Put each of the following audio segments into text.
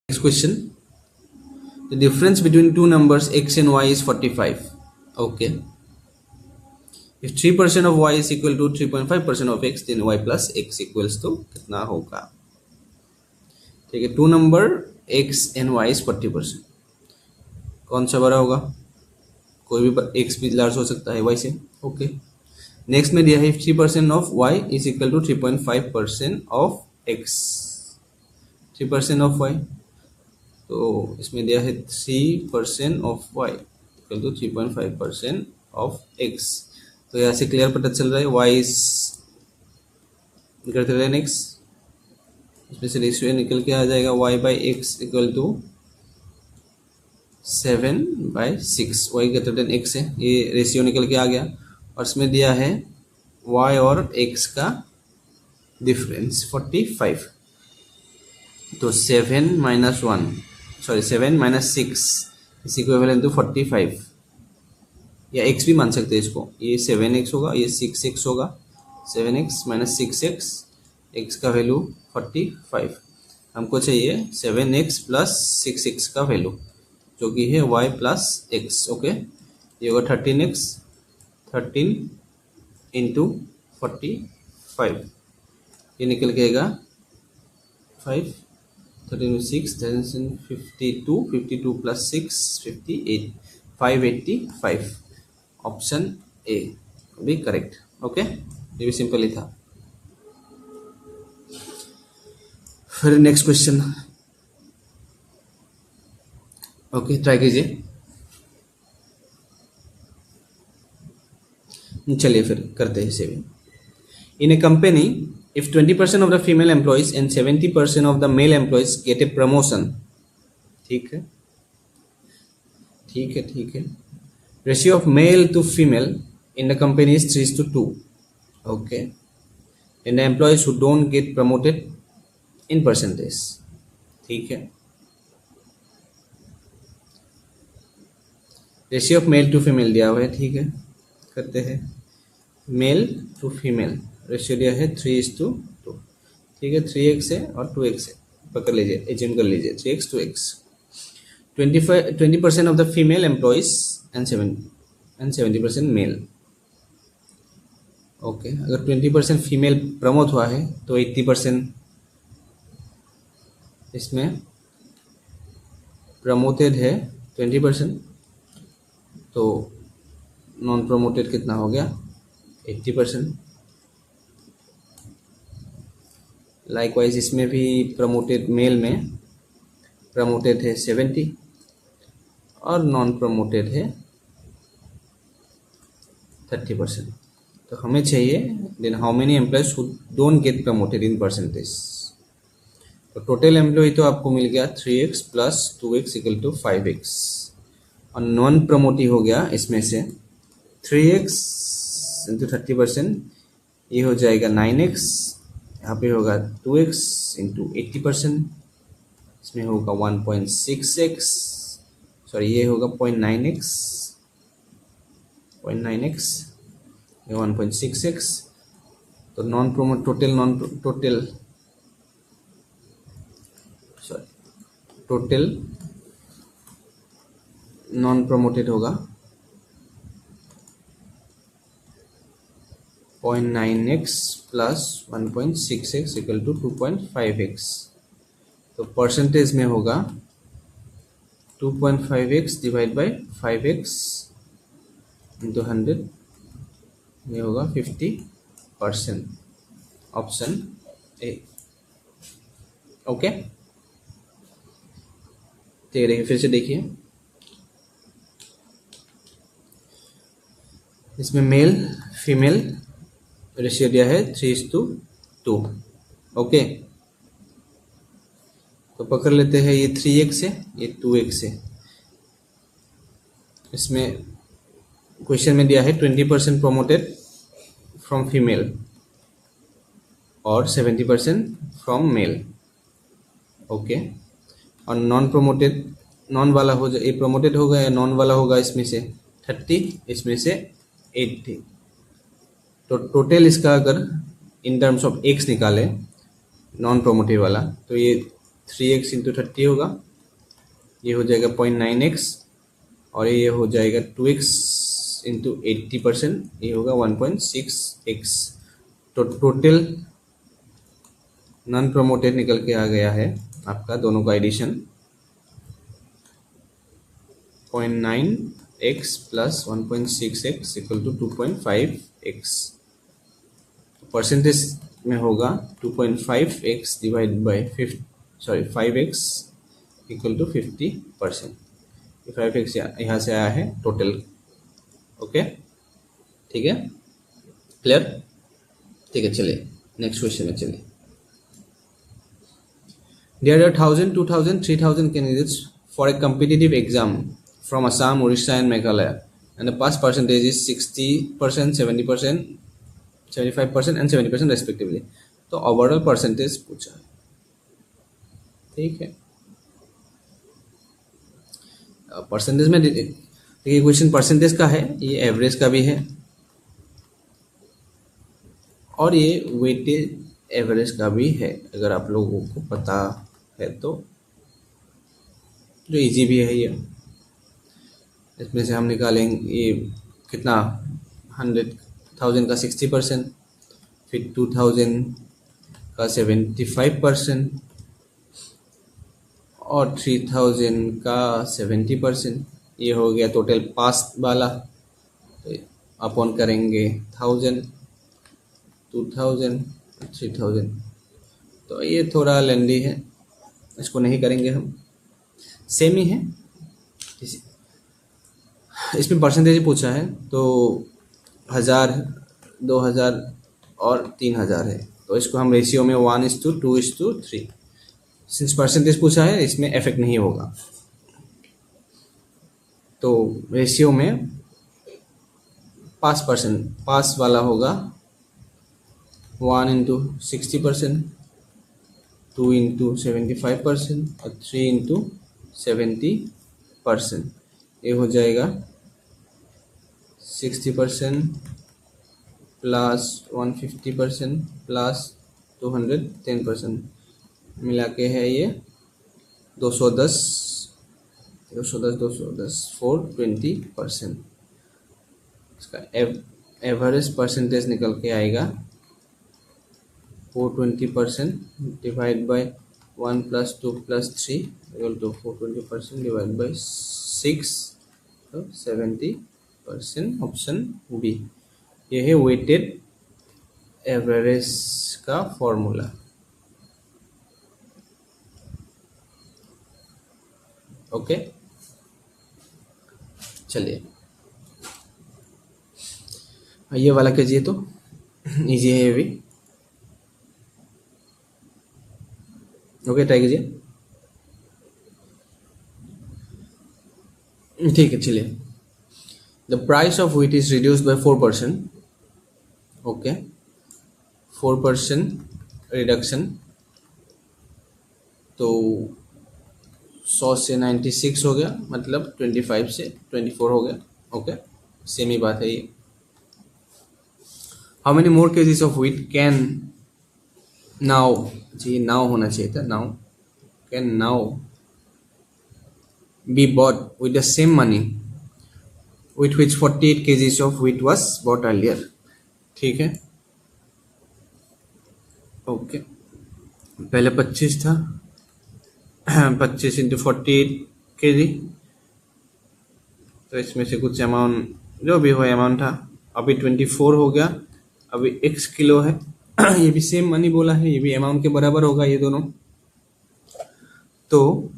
Next question. The difference between two numbers x and y is 45. Okay. If 3% of y is equal to 3.5% of x, then y plus x equals to कितना होगा? ठीक है, two number x and y is 40%. कौन सा बड़ा होगा? कोई भी x भी लार्ज हो सकता है y से. ओके. नेक्स्ट में दिया है 3% of y is equal to 3.5% of x. 3% of y, तो इसमें दिया है 3% of y equal to 3.5% of x. तो यहाँ से क्लियर पता चल रहा है y is greater than x. इसमें से रेशियो निकल के आ जाएगा y by x equal to 7/6. y greater than x है, ये रेशियो निकल के आ गया. और इसमें दिया है y और x का डिफरेंस 45. तो 7 माइनस 6 इस इक्विवेलेंट टू 45. या x भी मान सकते हैं इसको. ये 7x होगा, ये 6x होगा. 7x माइनस 6x, x का वैल्यू 45. हमको चाहिए 7x प्लस 6x का वैल्यू जो कि है y प्लस x. ओके, ये होगा 13x, 13 इंटू 45. ये निकल के आएगा 5, 13 6, 52, 52 प्लस 6, 58, 585. ऑप्शन ए भी करेक्ट. ओके, ये भी सिंपल ही था. फिर नेक्स्ट क्वेश्चन. ओके, ट्राई कीजिए. चलिए फिर करते हैं इसे भी. इन ए company, if 20% of the female employees and 70% of the male employees get a promotion. ठीक है, ठीक है, ठीक है. Ratio of male to female in the company is 3:2. Okay. And the employees who don't get promoted in percentage. ठीक है. Ratio of male to female दिया हुआ है. ठीक है, करते हैं. मेल टू फीमेल रेशियो दिया है 3:2. ठीक है, 3x है और 2x है. पकड़ लीजिए, एज्यूम कर लीजिए 3x 2x. 20% of the female employees and 70% male. Okay, अगर 20% फीमेल प्रमोट हुआ है तो 80% इसमें प्रमोटेड है 20%. तो नॉन प्रमोटेड कितना हो गया? 80%. लाइकवाइज इसमें भी प्रमोटेड मेल में प्रमोटेड है 70 और नॉन प्रमोटेड है 30%. तो हमें चाहिए then how many employees who don't get promoted in percentage. तो टोटल एम्प्लॉय तो आपको मिल गया 3x plus 2x equal to 5x. और नॉन प्रमोटी हो गया इसमें से 3x इंटू 30%, ये हो जाएगा 9x. यहाँ पे होगा 2x इंटू 80%, इसमें होगा 1.6x. सॉरी, ये होगा 0.9x, ये 1.6x. तो टोटल नॉन प्रमोटेड होगा 0.9x plus 1.6x equal to 2.5x. तो परसेंटेज में होगा 2.5x divide by 5x into 100, ये होगा 50%. Option A. ओके, ठीक है. फिर से देखिए, इसमें मेल फीमेल रेशियो दिया है 3:2. ओके, तो पकड़ लेते हैं. ये 3x है, ये 2x है. इसमें क्वेश्चन में दिया है 20% प्रमोटेड फ्रॉम फीमेल और 70% फ्रॉम मेल. ओके, और नॉन प्रमोटेड, नॉन वाला हो जाए, ये प्रमोटेड होगा या नॉन वाला होगा. इसमें से 30, इसमें से 80. तो टोटल इसका अगर इन टर्म्स ऑफ x निकाले नॉन प्रोमोटिव वाला, तो ये 3x इंटू 30 होगा, ये हो जाएगा 0.9x, और ये हो जाएगा 2x इंटू 80%, ये होगा 1.6x। तो टोटल नॉन प्रमोटेड निकल के आ गया है आपका, दोनों का addition 0.9x plus 1.6x equal to 2.5x। Percentage में होगा 2.5x divide by 5x equal to 50%। 5x यहाँ से आया है टोटल। ओके, ठीक है, क्लियर? ठीक है, चलिए नेक्स्ट क्वेश्चन में चलिए। There are 1,000, 2,000, 3,000 candidates for a competitive exam from Assam, Orissa and Meghalaya, and the pass percentage is 60%, 70%, 75% and 70% respectively. तो ओवरऑल परसेंटेज पूछा है, ठीक है। परसेंटेज में देखिए, क्वेश्चन परसेंटेज का है, ये एवरेज का भी है और ये वेटेज एवरेज का भी है। अगर आप लोगों को पता है तो जो इजी भी है ये। इसमें से हम निकालेंगे ये कितना, 100,000 का 60%, फिर 2,000 का 75% और 3,000 का 70%। ये हो गया टोटल पास वाला। तो अपॉन करेंगे 1,000, 2,000, 3,000। तो ये थोड़ा लेंदी है, इसको नहीं करेंगे हम, सेम ही है। इसमें परसेंटेज पूछा है तो 1,000, 2,000 और 3,000 है, तो इसको हम रेशियो में 1:2:3। सिंस परसेंटेज पूछा है इसमें इफेक्ट नहीं होगा, तो रेशियो में पास वाला होगा 1:60%, 2:75% और 3:70%। ये हो जाएगा 60% प्लस 150% प्लस 210%, मिला के है ये 210, 420%। इसका एवरेज परसेंटेज निकल के आएगा 420% divide by 1 + 2 + 3 equal to 420% divide by 6, तो 70%। ऑप्शन बी, ये है वेटेड एवरेज का फॉर्मूला। ओके, चलिए ये वाला कीजिए, तो इजी है ये भी। ओके, ट्राई कीजिए। ठीक है, चलिए। The price of wheat is reduced by 4%। Okay, 4% reduction, तो 100 से 96 हो गया, मतलब 25 से 24 हो गया। ओके, सेम ही बात है ये। How many more kgs of wheat can now, जी नाउ होना चाहिए था, now can now be bought with the same money with which 48 kgs of wheat was bought earlier। ठीक है, ओके। पहले 25 था, 25 × 48 kg, तो इसमें से कुछ अमाउंट जो भी हो अमाउंट था, अभी 24 हो गया, अभी x किलो है। ये भी सेम मनी बोला है, ये भी अमाउंट के बराबर होगा ये दोनों। तो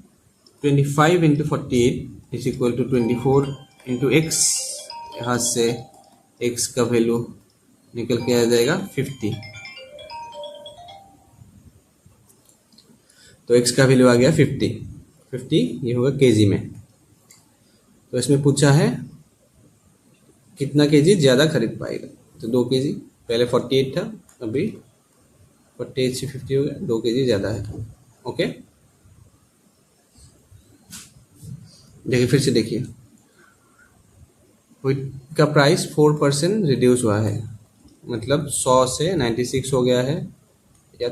25 × 48 इज इक्वल टू 24 × x। यहाँ से x का वैल्यू निकल के आ जाएगा 50, तो x का वैल्यू आ गया 50। ये होगा केजी में। तो इसमें पूछा है कितना केजी ज़्यादा खरीद पाएगा, तो 2 केजी। पहले 48 था, अभी 48 से 50 हो गया, 2 केजी ज़्यादा है। ओके, देखिए फिर से देखिए, व्हीट का प्राइस 4% रिड्यूस हुआ है, मतलब 100 से 96 हो गया है या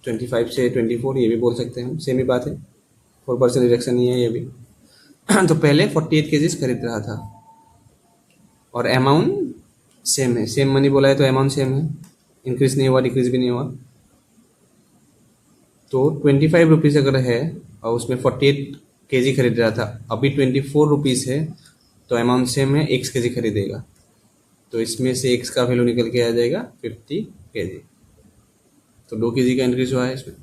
25 से 24, ये भी बोल सकते हैं हम, सेम ही बात है, 4% रिडक्शन ही है ये भी। तो पहले 48 केजीज खरीद रहा था और अमाउंट सेम है, सेम मनी बोला है तो अमाउंट सेम है, इंक्रीज नहीं हुआ, डिक्रीज भी नहीं हुआ। तो 25 रुपीज़ अगर है और उसमें 48 केजी खरीद रहा था, अभी 24 रुपीज़ है, तो अमाउंट सेम है, x केजी खरीदेगा, तो इसमें से x का वैल्यू निकल के आ जाएगा 50 केजी। तो 2 केजी का इंक्रीज हुआ है इसमें।